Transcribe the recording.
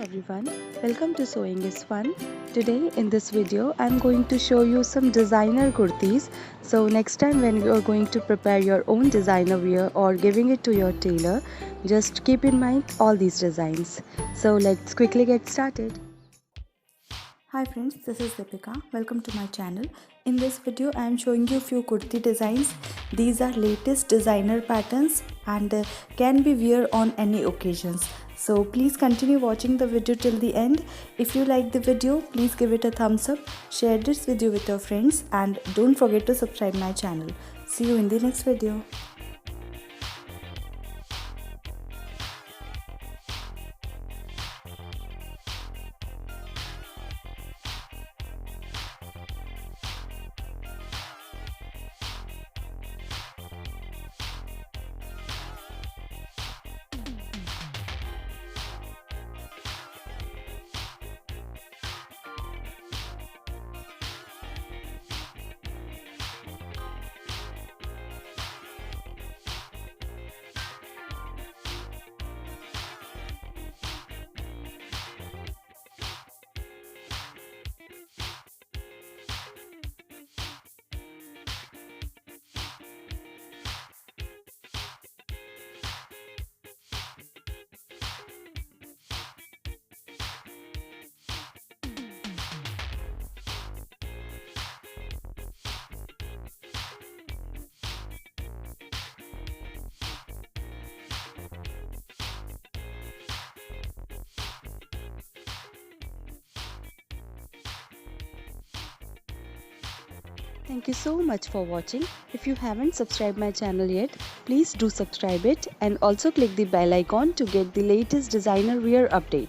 everyone, welcome to Sewing is Fun. Today in this video I'm going to show you some designer kurtis. So next time when you are going to prepare your own designer wear or giving it to your tailor, just keep in mind all these designs. So let's quickly get started. Hi friends, this is Deepika. Welcome to my channel. In this video I am showing you few kurti designs. These are latest designer patterns and can be wear on any occasions. So please continue watching the video till the end. If you like the video, please give it a thumbs up, share this video with your friends and don't forget to subscribe my channel. See you in the next video. Thank you so much for watching. If you haven't subscribed my channel yet, please do subscribe it and also click the bell icon to get the latest designer wear update.